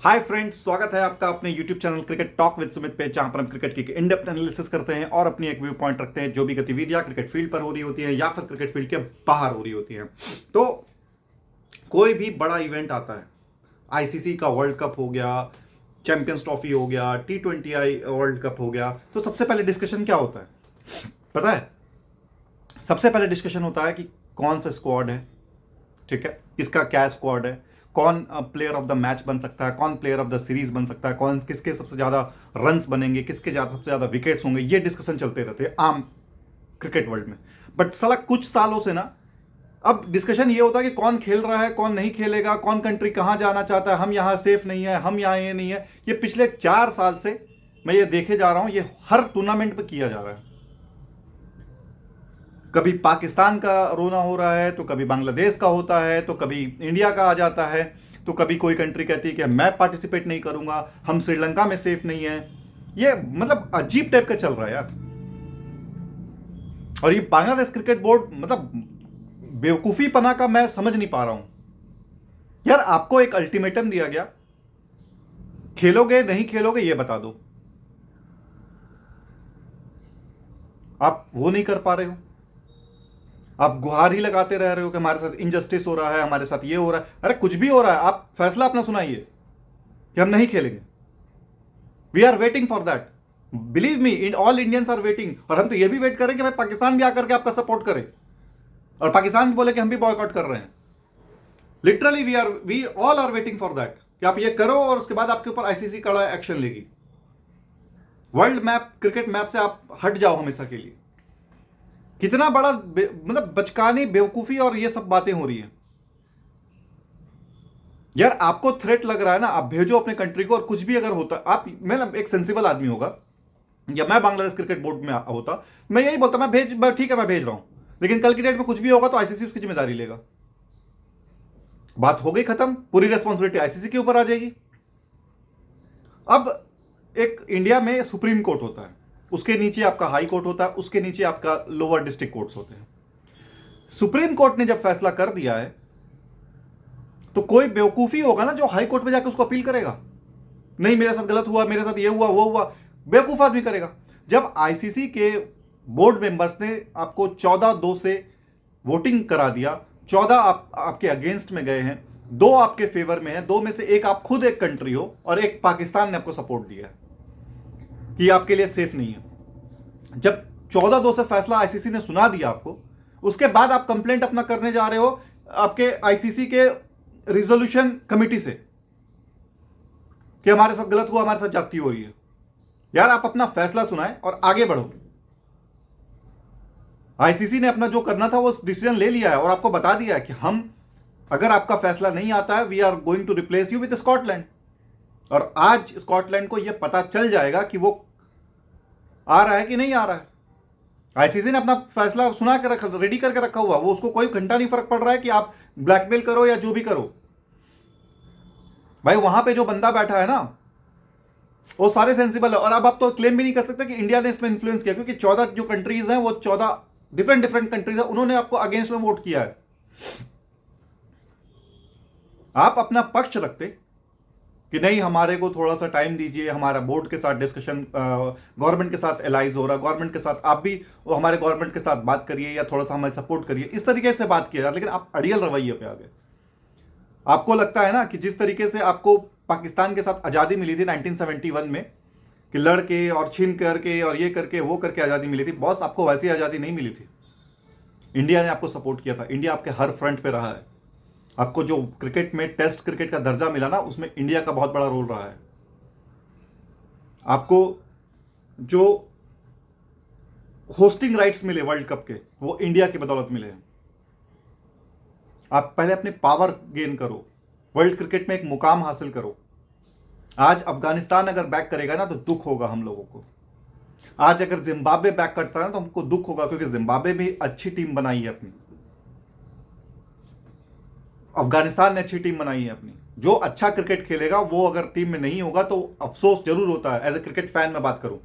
Hi friends, स्वागत है आपका अपने YouTube channel cricket talk with Sumit पे, जहां पर हम क्रिकेट की इन डेप्थ एनालिसिस करते हैं और अपनी एक व्यू पॉइंट रखते हैं जो भी गतिविधियां क्रिकेट फील्ड पर हो रही होती है या फिर क्रिकेट फील्ड के बाहर हो रही होती हैं। तो कोई भी बड़ा इवेंट आता है, आईसीसी का वर्ल्ड कप हो गया, चैंपियंस ट्रॉफी हो गया, T20 वर्ल्ड कप हो गया, तो सबसे पहले डिस्कशन क्या होता है पता है? सबसे पहले डिस्कशन होता है कि कौन सा स्क्वाड है, ठीक है, किसका क्या स्क्वाड है, कौन प्लेयर ऑफ द मैच बन सकता है, कौन प्लेयर ऑफ द सीरीज बन सकता है, कौन किसके सबसे ज्यादा रन्स बनेंगे, किसके सबसे ज्यादा विकेट्स होंगे। ये डिस्कशन चलते रहते हैं आम क्रिकेट वर्ल्ड में। बट साला कुछ सालों से ना अब डिस्कशन ये होता है कि कौन खेल रहा है, कौन नहीं खेलेगा, कौन कंट्री कहां जाना चाहता है, हम यहां सेफ नहीं है, हम यहां ये नहीं है। ये पिछले 4 साल से मैं ये देखे जा रहा हूं, ये हर टूर्नामेंट पे किया जा रहा है। कभी पाकिस्तान का रोना हो रहा है, तो कभी बांग्लादेश का होता है, तो कभी इंडिया का आ जाता है, तो कभी कोई कंट्री कहती है कि मैं पार्टिसिपेट नहीं करूंगा, हम श्रीलंका में सेफ नहीं है। ये मतलब अजीब टाइप का चल रहा है यार। और ये बांग्लादेश क्रिकेट बोर्ड मतलब बेवकूफी पना का मैं समझ नहीं पा रहा हूं यार। आपको एक अल्टीमेटम दिया गया, खेलोगे नहीं खेलोगे ये बता दो, आप वो नहीं कर पा रहे हो। आप गुहार ही लगाते रह रहे हो कि हमारे साथ इनजस्टिस हो रहा है, हमारे साथ ये हो रहा है। अरे कुछ भी हो रहा है, आप फैसला अपना सुनाइए कि हम नहीं खेलेंगे। We are waiting for that, believe me, in all Indians are waiting. और हम तो ये भी वेट करें कि भाई पाकिस्तान भी आकर के आपका सपोर्ट करे, और पाकिस्तान भी बोले कि हम भी बॉयकॉट कर रहे हैं। Literally we all are waiting for that कि आप ये करो और उसके बाद आपके ऊपर आईसीसी कड़ा एक्शन लेगी। वर्ल्ड मैप, क्रिकेट मैप से आप हट जाओ हमेशा के लिए। कितना बड़ा मतलब बचकानी, बेवकूफी और ये सब बातें हो रही हैं यार। आपको थ्रेट लग रहा है ना, आप भेजो अपने कंट्री को। और कुछ भी अगर होता, आप, मैं एक सेंसिबल आदमी होगा या मैं बांग्लादेश क्रिकेट बोर्ड में होता, मैं यही बोलता, ठीक है मैं भेज रहा हूं, लेकिन कल की डेट में कुछ भी होगा तो आईसीसी उसकी जिम्मेदारी लेगा। बात हो गई खत्म, पूरी रेस्पॉन्सिबिलिटी आईसीसी के ऊपर आ जाएगी। अब एक इंडिया में सुप्रीम कोर्ट होता है, उसके नीचे आपका हाई कोर्ट होता है, उसके नीचे आपका लोअर डिस्ट्रिक्ट कोर्ट्स होते हैं। सुप्रीम कोर्ट ने जब फैसला कर दिया है तो कोई बेवकूफी होगा ना जो हाई कोर्ट में जाकर उसको अपील करेगा, नहीं मेरे साथ गलत हुआ, मेरे साथ ये हुआ वो हुआ। बेवकूफ आदमी करेगा। जब आईसीसी के बोर्ड मेंबर्स ने आपको 14-2 से वोटिंग करा दिया, 14 आपके अगेंस्ट में गए हैं, 2 आपके फेवर में है, 2 में से एक आप खुद एक कंट्री हो और एक पाकिस्तान ने आपको सपोर्ट दिया है कि आपके लिए सेफ नहीं है। जब 14-2 से फैसला आईसीसी ने सुना दिया आपको, उसके बाद आप कंप्लेंट अपना करने जा रहे हो आपके आईसीसी के रिजोल्यूशन कमेटी से कि हमारे साथ गलत हुआ, हमारे साथ जाती हो रही है। यार आप अपना फैसला सुनाएं और आगे बढ़ो। आईसीसी ने अपना जो करना था वो डिसीजन ले लिया है और आपको बता दिया है कि हम, अगर आपका फैसला नहीं आता है, we are going to replace you with Scotland. और आज स्कॉटलैंड को यह पता चल जाएगा कि वो आ रहा है कि नहीं आ रहा है। आईसीसी ने अपना फैसला सुना के रखा, रेडी करके रखा हुआ, वो उसको कोई घंटा नहीं फर्क पड़ रहा है कि आप ब्लैकमेल करो या जो भी करो। भाई वहां पे जो बंदा बैठा है ना, वो सारे सेंसिबल है। और अब आप तो क्लेम भी नहीं कर सकते कि इंडिया ने इसमें इन्फ्लुएंस किया, क्योंकि 14 जो कंट्रीज हैं वो 14 डिफरेंट कंट्रीज है, उन्होंने आपको अगेंस्ट में वोट किया है। आप अपना पक्ष रखते कि नहीं, हमारे को थोड़ा सा टाइम दीजिए, हमारा बोर्ड के साथ डिस्कशन, गवर्नमेंट के साथ एलाइज हो रहा है, गवर्नमेंट के साथ आप भी हमारे गवर्नमेंट के साथ बात करिए या थोड़ा सा हमारे सपोर्ट करिए, इस तरीके से बात किया जाए। लेकिन आप अड़ियल रवैये पे आ गए। आपको लगता है ना कि जिस तरीके से आपको पाकिस्तान के साथ आज़ादी मिली थी 1971 में, कि लड़के और छीन करके और ये करके वो करके आज़ादी मिली थी, बॉस आपको वैसी आज़ादी नहीं मिली थी। इंडिया ने आपको सपोर्ट किया था, इंडिया आपके हर फ्रंट पे रहा है। आपको जो क्रिकेट में टेस्ट क्रिकेट का दर्जा मिला ना, उसमें इंडिया का बहुत बड़ा रोल रहा है। आपको जो होस्टिंग राइट्स मिले वर्ल्ड कप के, वो इंडिया की बदौलत मिले हैं। आप पहले अपने पावर गेन करो, वर्ल्ड क्रिकेट में एक मुकाम हासिल करो। आज अफगानिस्तान अगर बैक करेगा ना तो दुख होगा हम लोगों को। आज अगर जिम्बाब्वे बैक करता है ना तो हमको दुख होगा, क्योंकि जिम्बाब्वे भी अच्छी टीम बनाई है अपनी, अफगानिस्तान ने अच्छी टीम बनाई है अपनी। जो अच्छा क्रिकेट खेलेगा वो अगर टीम में नहीं होगा तो अफसोस जरूर होता है। एज ए क्रिकेट फैन मैं बात करूं,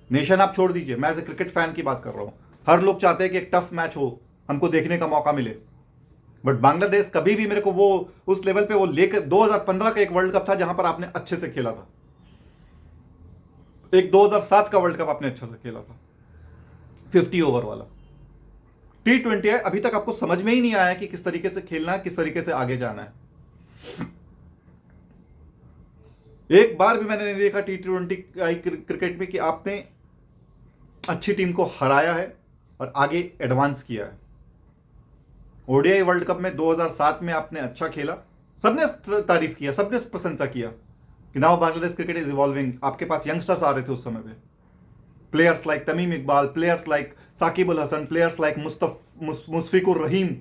नेशन आप छोड़ दीजिए, मैं एज ए क्रिकेट फैन की बात कर रहा हूं। हर लोग चाहते हैं कि एक टफ मैच हो, हमको देखने का मौका मिले। बट बांग्लादेश कभी भी मेरे को वो उस लेवल पे वो लेकर 2015 का एक वर्ल्ड कप था जहां पर आपने अच्छे से खेला था, एक 2007 का वर्ल्ड कप आपने अच्छे से खेला था 50 ओवर वाला। T20 है, अभी तक आपको समझ में ही नहीं आया कि किस तरीके से खेलना है, किस तरीके से आगे जाना है। एक बार भी मैंने नहीं देखा T20 क्रिकेट में कि आपने अच्छी टीम को हराया है और आगे एडवांस किया है। ओडीआई वर्ल्ड कप में 2007 में आपने अच्छा खेला, सबने तारीफ किया, सबने प्रशंसा किया कि now Bangladesh cricket is evolving. आपके पास यंगस्टर्स आ रहे थे उस समय पे, players like Tamim Iqbal, players like Shakib Al Hasan, players like Mushfiqur Rahim,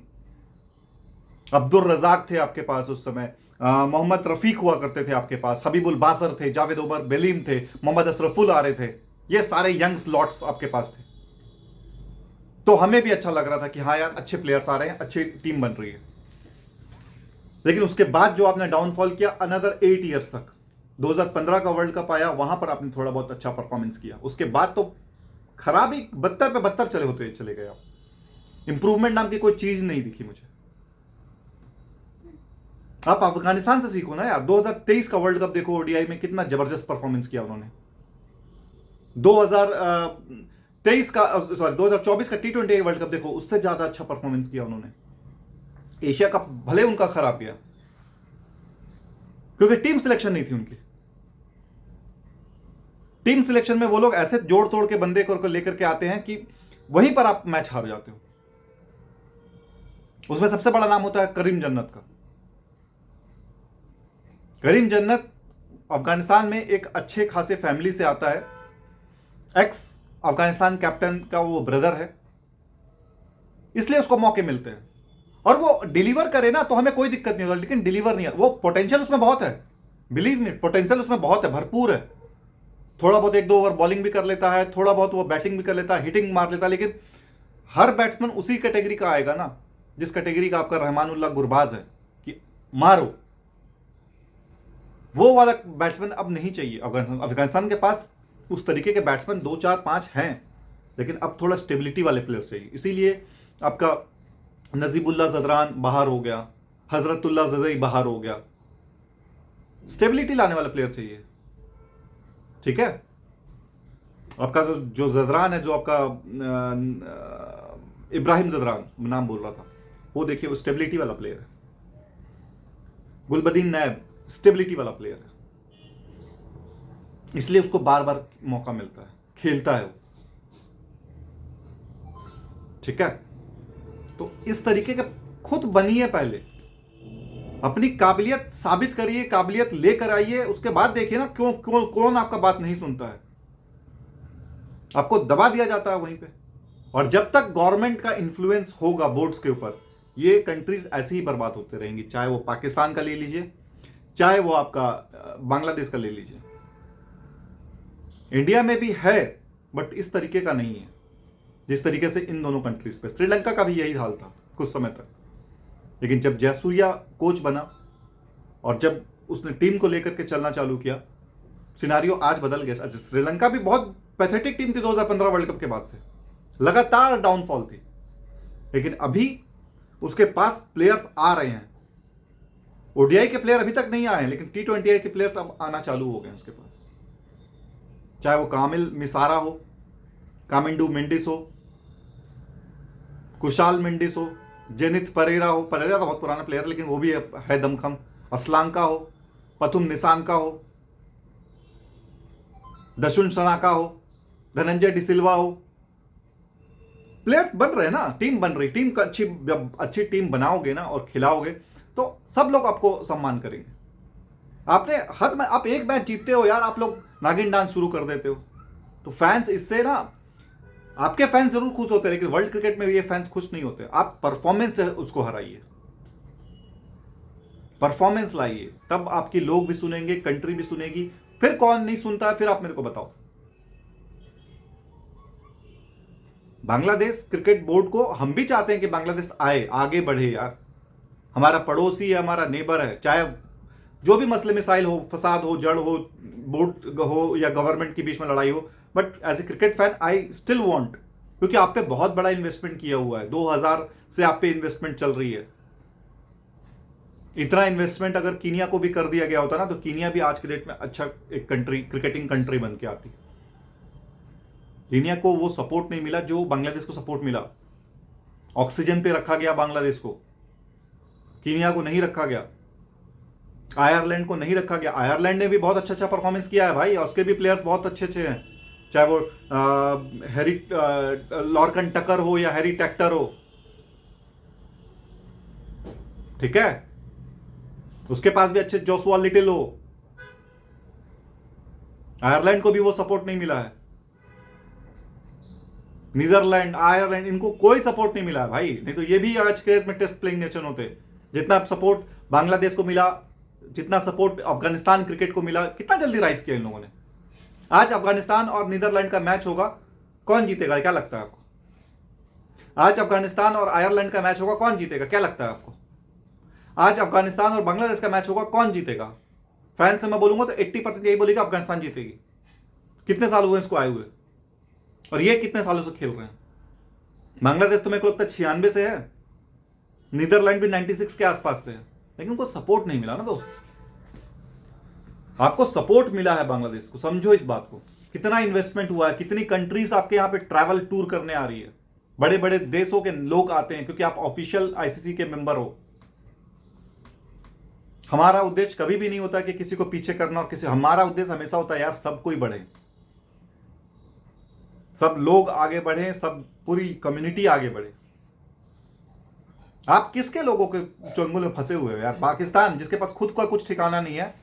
Abdul Razzaq थे आपके पास उस समय, मोहम्मद रफीक हुआ करते थे आपके पास, हबीबुल बासर थे, जावेद उमर बेलीम थे, मोहम्मद अशरफुल आ रहे थे। ये सारे यंग स्लॉट्स आपके पास थे। तो हमें भी अच्छा लग रहा था कि हाँ यार अच्छे प्लेयर्स आ रहे हैं, अच्छी टीम बन रही है। लेकिन उसके बाद जो आपने डाउनफॉल किया अनदर 8 ईयर्स तक, 2015 का वर्ल्ड कप आया, वहां पर आपने थोड़ा बहुत अच्छा परफॉर्मेंस किया, उसके बाद तो खराबी बदतर पे बदतर चले गए आप। इंप्रूवमेंट नाम की कोई चीज नहीं दिखी मुझे। आप अफगानिस्तान से सीखो ना यार, 2023 का वर्ल्ड कप देखो, ओडीआई में कितना जबरदस्त परफॉर्मेंस किया उन्होंने। 2023 का सॉरी 2024 का T20 वर्ल्ड कप देखो, उससे ज्यादा अच्छा परफॉर्मेंस किया उन्होंने। एशिया कप भले उनका खराब गया क्योंकि टीम सिलेक्शन नहीं थी उनकी। टीम सिलेक्शन में वो लोग ऐसे जोड़ तोड़ के बंदे को लेकर के आते हैं कि वहीं पर आप मैच हार जाते हो। उसमें सबसे बड़ा नाम होता है करीम जन्नत का। करीम जन्नत अफगानिस्तान में एक अच्छे खासे फैमिली से आता है, एक्स अफगानिस्तान कैप्टन का वो ब्रदर है, इसलिए उसको मौके मिलते हैं और वो डिलीवर करे ना तो हमें कोई दिक्कत नहीं होगा। लेकिन डिलीवर नहीं है, वो पोटेंशियल उसमें बहुत है, बिलीव मी, पोटेंशियल उसमें बहुत है, भरपूर है। थोड़ा बहुत 1-2 ओवर बॉलिंग भी कर लेता है, थोड़ा बहुत वो बैटिंग भी कर लेता है, हिटिंग मार लेता है। लेकिन हर बैट्समैन उसी कैटेगरी का आएगा ना जिस कैटेगरी का आपका रहमानुल्लाह गुरबाज है कि मारो। वो वाला बैट्समैन अब नहीं चाहिए अफगानिस्तान के पास। उस तरीके के बैट्समैन 2, 4, 5 हैं, लेकिन अब थोड़ा स्टेबिलिटी वाले प्लेयर चाहिए। इसीलिए आपका नजीबुल्लाह जदरान बाहर हो गया, हजरतुल्लाह जजई बाहर हो गया। स्टेबिलिटी लाने वाला प्लेयर चाहिए, ठीक है। आपका जो जदरान है, जो आपका इब्राहिम जदरान नाम बोल रहा था, वो देखिए वो स्टेबिलिटी वाला प्लेयर है। गुलबदीन नैब स्टेबिलिटी वाला प्लेयर है, इसलिए उसको बार बार मौका मिलता है, खेलता है वो, ठीक है। तो इस तरीके के खुद बनिए, पहले अपनी काबिलियत साबित करिए, काबिलियत लेकर आइए, उसके बाद देखिए ना कौन आपका बात नहीं सुनता है। आपको दबा दिया जाता है वहीं पे। और जब तक गवर्नमेंट का इंफ्लुएंस होगा बोर्ड्स के ऊपर, ये कंट्रीज ऐसे ही बर्बाद होते रहेंगी। चाहे वो पाकिस्तान का ले लीजिए, चाहे वो आपका बांग्लादेश का ले लीजिए। इंडिया में भी है बट इस तरीके का नहीं है जिस तरीके से इन दोनों कंट्रीज पे। श्रीलंका का भी यही हाल था कुछ समय तक, लेकिन जब जयसूर्या कोच बना और जब उसने टीम को लेकर के चलना चालू किया, सिनारियो आज बदल गया। अच्छा, श्रीलंका भी बहुत पैथेटिक टीम थी 2015 वर्ल्ड कप के बाद से, लगातार डाउनफॉल थी, लेकिन अभी उसके पास प्लेयर्स आ रहे हैं। ओडीआई के प्लेयर अभी तक नहीं आए हैं, लेकिन T20 के प्लेयर्स अब आना चालू हो गए उसके पास। चाहे वो कामिल मिसारा हो, कामिंडू मेंडिस हो, कुशाल मेंडिस हो, जेनिथ परेरा हो, परेरा तो बहुत पुराना प्लेयर लेकिन वो भी है दमखम, असलांका हो, पथुम निसानका हो, दशुन सनाका हो, धनंजय डिसिल्वा हो। प्लेयर्स बन रहे हैं ना, टीम बन रही। टीम का जब अच्छी टीम बनाओगे ना और खिलाओगे तो सब लोग आपको सम्मान करेंगे। आपने हद में आप एक मैच जीतते हो यार, आप लोग नागिन डांस शुरू कर देते हो, तो फैंस इससे ना, आपके फैंस जरूर खुश होते हैं लेकिन वर्ल्ड क्रिकेट में ये फैंस खुश नहीं होते। आप परफॉर्मेंस से उसको हराइए, परफॉर्मेंस लाइए, तब आपके लोग भी सुनेंगे, कंट्री भी सुनेगी। फिर कौन नहीं सुनता है, फिर आप मेरे को बताओ। बांग्लादेश क्रिकेट बोर्ड को हम भी चाहते हैं कि बांग्लादेश आए, आगे बढ़े यार। हमारा पड़ोसी है, हमारा नेबर है, चाहे जो भी मसले मिसाइल हो, फसाद हो, जड़ हो, बोर्ड हो या गवर्नमेंट के बीच में लड़ाई हो, but as a cricket fan I still want, क्योंकि आप पे बहुत बड़ा इन्वेस्टमेंट किया हुआ है, 2000 से आप पे इन्वेस्टमेंट चल रही है, इतना इन्वेस्टमेंट अगर कीनिया को भी कर दिया गया होता ना, तो कीनिया भी आज के डेट में अच्छा एक कंट्री, क्रिकेटिंग कंट्री बन के आती। कीनिया को वो सपोर्ट नहीं मिला जो बांग्लादेश को सपोर्ट मिला। ऑक्सीजन पे रखा गया बांग्लादेश को, कीनिया को नहीं रखा गया। आयरलैंड को नहीं रखा गया। आयरलैंड ने भी बहुत अच्छा अच्छा परफॉर्मेंस किया है भाई, उसके भी प्लेयर्स बहुत अच्छे अच्छे हैं, चाहे वो हैरी लॉर्कन टकर हो या हैरी टैक्टर हो, ठीक है, उसके पास भी अच्छे जोसुआ लिटिल हो। आयरलैंड को भी वो सपोर्ट नहीं मिला है। नीदरलैंड, आयरलैंड, इनको कोई सपोर्ट नहीं मिला है भाई, नहीं तो ये भी आज के में टेस्ट प्लेइंग नेशन होते। जितना सपोर्ट बांग्लादेश को मिला, जितना सपोर्ट अफगानिस्तान क्रिकेट को मिला, कितना जल्दी राइज किया इन लोगों ने। आज अफगानिस्तान और नीदरलैंड का मैच होगा, कौन जीतेगा क्या लगता है आपको? आज अफगानिस्तान और आयरलैंड का मैच होगा, कौन जीतेगा क्या लगता है आपको? आज अफगानिस्तान और बांग्लादेश का मैच होगा, कौन जीतेगा? फैन से मैं बोलूंगा तो 80% यही बोलेगा अफगानिस्तान जीतेगी। कितने साल हुए इसको आए हुए, और ये कितने सालों से खेल रहे हैं। बांग्लादेश तो मेरे को लगता है 96 से है, नीदरलैंड भी 96 के आसपास से है, लेकिन उनको सपोर्ट नहीं मिला ना दोस्त। आपको सपोर्ट मिला है बांग्लादेश को, समझो इस बात को। कितना इन्वेस्टमेंट हुआ है, कितनी कंट्रीज आपके यहां पे ट्रैवल टूर करने आ रही है, बड़े बड़े देशों के लोग आते हैं क्योंकि आप ऑफिशियल आईसीसी के मेंबर हो। हमारा उद्देश्य कभी भी नहीं होता कि किसी को पीछे करना, और किसी, हमारा उद्देश्य हमेशा होता है यार सब कोई बढ़े, सब लोग आगे बढ़े, सब पूरी कम्युनिटी आगे बढ़े। आप किसके लोगों के चंगुल में फंसे हुए हो यार? पाकिस्तान जिसके पास खुद का कुछ ठिकाना नहीं है,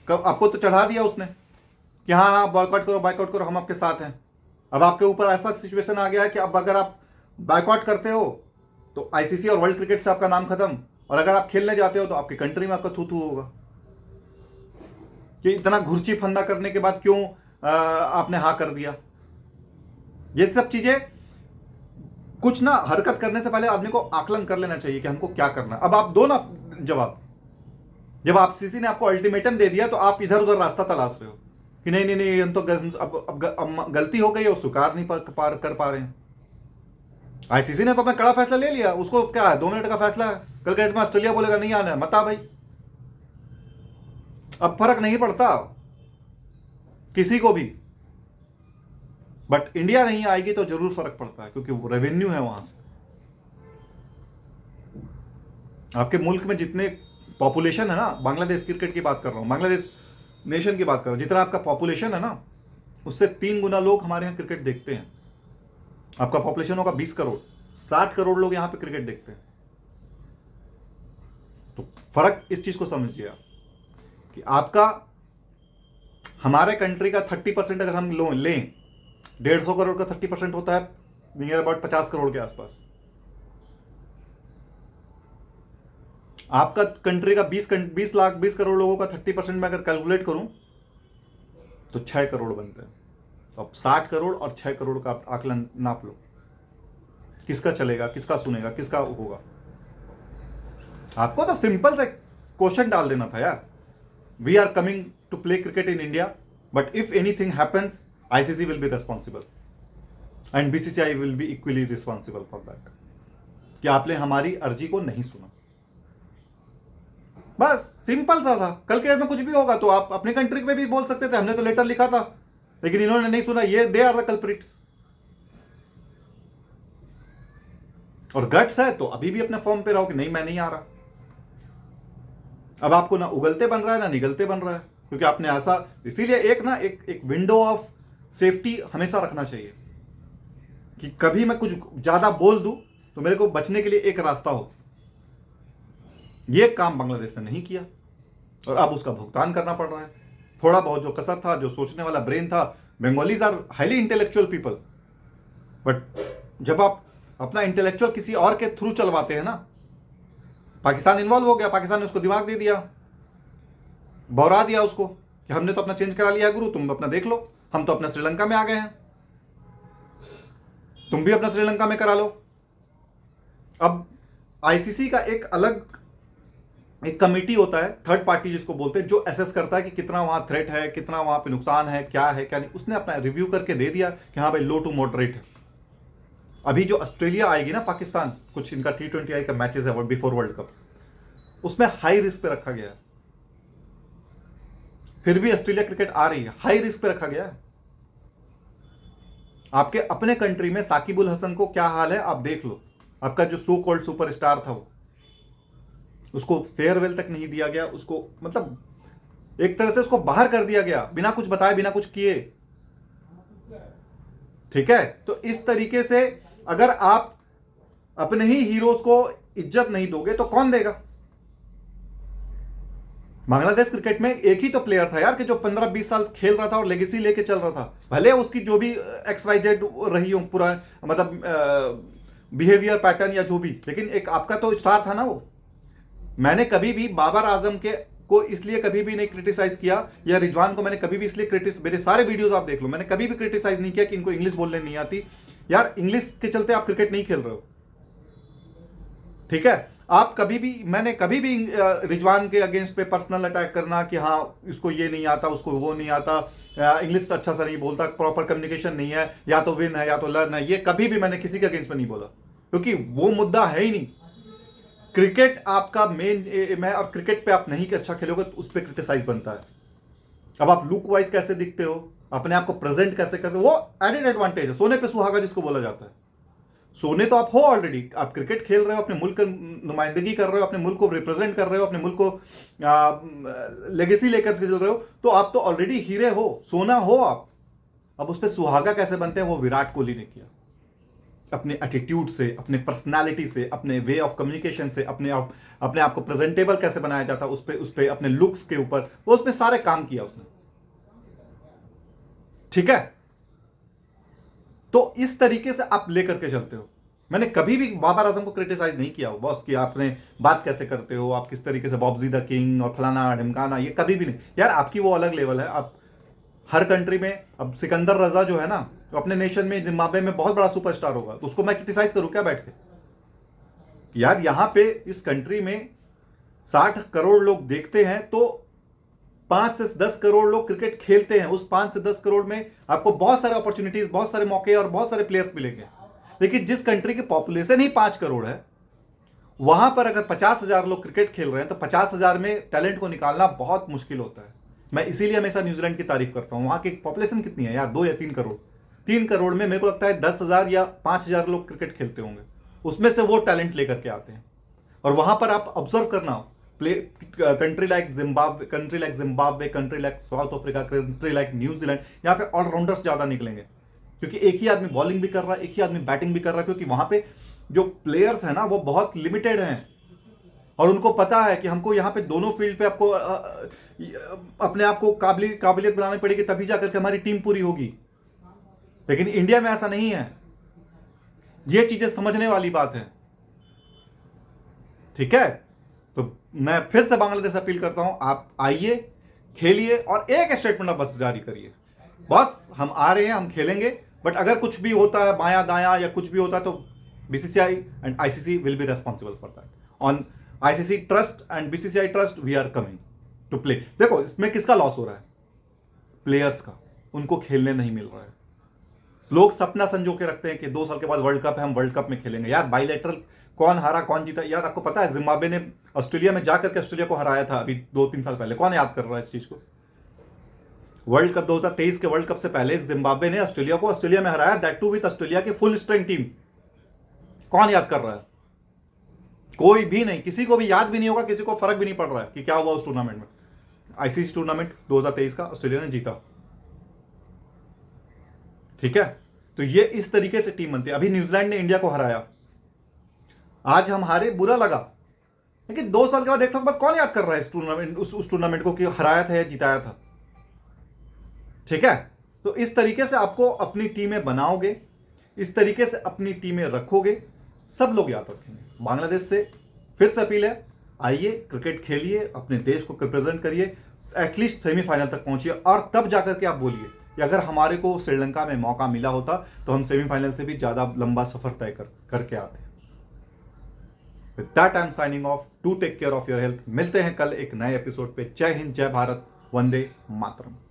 कब आपको तो चढ़ा दिया उसने कि हाँ हाँ बॉयकॉट करो, बाइकआउट करो, हम आपके साथ हैं। अब आपके ऊपर ऐसा सिचुएशन आ गया है कि अब अगर आप बाइकआउट करते हो तो आईसीसी और वर्ल्ड क्रिकेट से आपका नाम खत्म, और अगर आप खेलने जाते हो तो आपकी कंट्री में आपका थू थू होगा कि इतना घुर्ची फंदा करने के बाद क्यों आपने हाँ कर दिया। ये सब चीजें कुछ ना, हरकत करने से पहले आदमी को आकलन कर लेना चाहिए कि हमको क्या करना है। अब आप दो ना जवाब। जब आप सीसी ने आपको अल्टीमेटम दे दिया तो आप इधर उधर रास्ता तलाश रहे हो कि नहीं नहीं नहीं, हम तो अब गलती हो गई है, वो स्वीकार नहीं कर पा रहे हैं। आईसीसी ने तो अपना कड़ा फैसला ले लिया, उसको क्या है, 2 मिनट का फैसला है। कल के डेट में ऑस्ट्रेलिया बोलेगा नहीं आना है, मत आ भाई। अब फर्क नहीं पड़ता किसी को भी, बट इंडिया नहीं आएगी तो जरूर फर्क पड़ता है, क्योंकि वो रेवेन्यू है वहां से। आपके मुल्क में जितने पॉपुलेशन है ना, बांग्लादेश क्रिकेट की बात कर रहा हूं, बांग्लादेश नेशन की बात कर रहा हूं, जितना आपका पॉपुलेशन है ना, उससे 3 गुना लोग हमारे यहां क्रिकेट देखते हैं। आपका पॉपुलेशन होगा 20 करोड़, 60 करोड़ लोग यहां पे क्रिकेट देखते हैं। तो फर्क इस चीज को समझिए आप कि आपका, हमारे कंट्री का 30% अगर हम लें, 150 करोड़ का 30% होता है नियर अबाउट 50 करोड़ के आसपास। आपका कंट्री का 20 करोड़ लोगों का 30% में अगर कैलकुलेट करूं तो 6 करोड़ बनते हैं। तो अब 60 करोड़ और 6 करोड़ का आकलन नाप लो, किसका चलेगा, किसका सुनेगा, किसका होगा। आपको तो सिंपल से क्वेश्चन डाल देना था यार, we are coming to play cricket in India, but if anything happens ICC will be responsible and BCCI will be equally responsible for that, कि आपने हमारी अर्जी को नहीं सुना। बस सिंपल सा था। कल के डेट में कुछ भी होगा तो आप अपने कंट्री में भी बोल सकते थे, हमने तो लेटर लिखा था, लेकिन इन्होंने नहीं सुना। ये दे आर द कल्प्रिट्स। और गट्स है तो अभी भी अपने फॉर्म पे रहो कि नहीं मैं नहीं आ रहा। अब आपको ना उगलते बन रहा है ना निगलते बन रहा है, क्योंकि आपने ऐसा, इसीलिए एक विंडो ऑफ सेफ्टी हमेशा रखना चाहिए कि कभी मैं कुछ ज्यादा बोल दूं तो मेरे को बचने के लिए एक रास्ता हो। यह काम बांग्लादेश ने नहीं किया और अब उसका भुगतान करना पड़ रहा है। थोड़ा बहुत जो कसर था, जो सोचने वाला ब्रेन था, Bengalis are highly intellectual people, but जब आप अपना इंटेलेक्चुअल किसी और के थ्रू चलवाते हैं ना, पाकिस्तान इन्वॉल्व हो गया, पाकिस्तान ने उसको दिमाग दे दिया, बौरा दिया उसको कि हमने तो अपना चेंज करा लिया गुरु, तुम अपना देख लो, हम तो अपना श्रीलंका में आ गए हैं, तुम भी अपना श्रीलंका में करा लो। अब आईसीसी का एक अलग एक कमेटी होता है, थर्ड पार्टी जिसको बोलते हैं, जो असेस करता है कि कितना वहां थ्रेट है, कितना वहां पे नुकसान है क्या नहीं। उसने अपना रिव्यू करके दे दिया कि हाँ भाई लो टू मॉडरेट है। अभी जो ऑस्ट्रेलिया आएगी ना पाकिस्तान, कुछ इनका T20 का मैचेस है बिफोर वर्ल्ड कप, उसमें हाई रिस्क पे रखा गया है। फिर भी ऑस्ट्रेलिया क्रिकेट आ रही है, हाई रिस्क पे रखा गया है। आपके अपने कंट्री में साकिब उल हसन को क्या हाल है आप देख लो। आपका जो सो कॉल्ड सुपरस्टार था वो, उसको फेयरवेल तक नहीं दिया गया, उसको मतलब एक तरह से उसको बाहर कर दिया गया बिना कुछ बताए, बिना कुछ किए। ठीक है, तो इस तरीके से अगर आप अपने ही हीरोज को इज्जत नहीं दोगे तो कौन देगा। बांग्लादेश क्रिकेट में एक ही तो प्लेयर था यार कि जो 15-20 साल खेल रहा था और लेगेसी लेके चल रहा था, भले उसकी जो भी XYZ रही हो पूरा मतलब बिहेवियर पैटर्न या जो भी, लेकिन एक आपका तो स्टार था ना वो। मैंने कभी भी बाबर आजम के को इसलिए कभी भी नहीं क्रिटिसाइज किया, या रिजवान को मैंने कभी भी इसलिए मेरे सारे वीडियोस आप देख लो, मैंने कभी भी क्रिटिसाइज नहीं किया कि इनको इंग्लिश बोलने नहीं आती। यार इंग्लिश के चलते आप क्रिकेट नहीं खेल रहे हो। ठीक है, आप कभी भी, मैंने कभी भी रिजवान के अगेंस्ट पे पर्सनल अटैक करना कि हाँ इसको ये नहीं आता, उसको वो नहीं आता, इंग्लिश अच्छा सा नहीं बोलता, प्रॉपर कम्युनिकेशन नहीं है, या तो विन है या तो लर्न है, ये कभी भी मैंने किसी के अगेंस्ट में नहीं बोला, क्योंकि वो मुद्दा है ही नहीं। क्रिकेट आपका मेन एम है, और क्रिकेट पे आप नहीं अच्छा खेलोगे तो उस पर क्रिटिसाइज बनता है। अब आप लुक वाइज कैसे दिखते हो, अपने आप को प्रेजेंट कैसे करते हो, वो एडेड एडवांटेज है, सोने पे सुहागा जिसको बोला जाता है। सोने तो आप हो ऑलरेडी, आप क्रिकेट खेल रहे हो, अपने मुल्क की नुमाइंदगी कर रहे हो, अपने मुल्क को रिप्रेजेंट कर रहे हो, अपने मुल्क को लेगेसी लेकर के चल रहे हो, तो आप तो ऑलरेडी हीरे हो, सोना हो आप। अब उस पर सुहागा कैसे बनते हैं वो विराट कोहली ने किया, अपने एटीट्यूड से, अपने पर्सनालिटी से, अपने वे ऑफ कम्युनिकेशन से, अपने आप को प्रेजेंटेबल कैसे बनाया जाता है उस पे अपने लुक्स के ऊपर, वो उसमें सारे काम किया उसने। ठीक है, तो इस तरीके से आप लेकर के चलते हो। मैंने कभी भी बाबर आजम को क्रिटिसाइज नहीं किया बॉस कि आपने बात कैसे करते हो, आप किस तरीके से बॉब्जी द किंग और फलाना ढिमकाना, ये कभी भी नहीं यार। आपकी वो अलग लेवल है। आप हर कंट्री में, अब सिकंदर रजा जो है ना, तो अपने नेशन में जिम्बाब्वे में बहुत बड़ा सुपरस्टार होगा, तो उसको मैं क्रिटिसाइज करूं क्या बैठ के? यार यहां पे इस कंट्री में 60 करोड़ लोग देखते हैं, तो 5 से 10 करोड़ लोग क्रिकेट खेलते हैं। उस 5 से 10 करोड़ में आपको बहुत सारे अपॉर्चुनिटीज, बहुत सारे मौके और बहुत सारे प्लेयर्स मिलेंगे। लेकिन जिस कंट्री की पॉपुलेशन ही 5 करोड़ है, वहां पर अगर 50,000 लोग क्रिकेट खेल रहे हैं तो 50,000 में टैलेंट को निकालना बहुत मुश्किल होता है। मैं इसीलिए हमेशा न्यूजीलैंड की तारीफ करता हूं। वहां की पॉपुलेशन कितनी है यार, 2 या 3 करोड़। 3 करोड़ में मेरे को लगता है 10,000 या 5,000 लोग क्रिकेट खेलते होंगे, उसमें से वो टैलेंट लेकर के आते हैं। और वहां पर आप ऑब्जर्व करना, country like Zimbabwe, country like south Africa, country like New Zealand, यहाँ पे ऑलराउंडर्स ज्यादा निकलेंगे, क्योंकि एक ही आदमी बॉलिंग भी कर रहा है, एक ही आदमी बैटिंग भी कर रहा है, क्योंकि वहां पे जो प्लेयर्स है ना वो बहुत लिमिटेड हैं, और उनको पता है कि हमको यहाँ पे दोनों फील्ड पे आपको अपने आप को काबिलियत बनानी पड़ेगी, तभी जाकर के हमारी टीम पूरी होगी। लेकिन इंडिया में ऐसा नहीं है। ये चीजें समझने वाली बात है। ठीक है, तो मैं फिर से बांग्लादेश अपील करता हूं, आप आइए, खेलिए, और एक स्टेटमेंट आप बस जारी करिए, बस हम आ रहे हैं, हम खेलेंगे, बट अगर कुछ भी होता है बायां दायां या कुछ भी होता है तो BCCI and ICC will be responsible for that. On ICC trust and BCCI trust we are coming to play. देखो इसमें किसका लॉस हो रहा है? प्लेयर्स का, उनको खेलने नहीं मिल रहा है। लोग सपना संजो के रखते हैं कि 2 साल के बाद वर्ल्ड कप है, हम वर्ल्ड कप में खेलेंगे। यार बाइलेटरल कौन हारा कौन जीता? यार आपको पता है जिम्बाब्वे ने ऑस्ट्रेलिया में जाकर के ऑस्ट्रेलिया को हराया था अभी 2-3 साल पहले। कौन याद कर रहा है इस चीज को? वर्ल्ड कप 2023 के वर्ल्ड कप से पहले जिम्बाब्वे ने ऑस्ट्रेलिया को ऑस्ट्रेलिया में हराया, दैट टू विद ऑस्ट्रेलिया की फुल स्ट्रेंथ टीम। कौन याद कर रहा है? कोई भी नहीं, किसी को भी याद भी नहीं होगा, किसी को फर्क भी नहीं पड़ रहा है कि क्या हुआ उस टूर्नामेंट में। ICC टूर्नामेंट 2023 का ऑस्ट्रेलिया ने जीता। ठीक है, तो ये इस तरीके से टीम बनती है। अभी न्यूजीलैंड ने इंडिया को हराया, आज हम हारे, बुरा लगा, लेकिन 2 साल के बाद 1 साल बाद कौन याद कर रहा है इस टूर्नामेंट, उस टूर्नामेंट को कि हराया था या जिताया था? ठीक है, तो इस तरीके से आपको अपनी टीमें बनाओगे, इस तरीके से अपनी टीमें रखोगे, सब लोग याद रखेंगे। बांग्लादेश से फिर से अपील है, आइए क्रिकेट खेलिए, अपने देश को रिप्रेजेंट करिए, एटलीस्ट सेमीफाइनल तक पहुंचिए, और तब जाकर के आप बोलिए कि अगर हमारे को श्रीलंका में मौका मिला होता तो हम सेमीफाइनल से भी ज्यादा लंबा सफर तय करके आते। With that I am signing off. To take care of your health. मिलते हैं कल एक नए एपिसोड पे। जय हिंद, जय भारत, वंदे मातरम।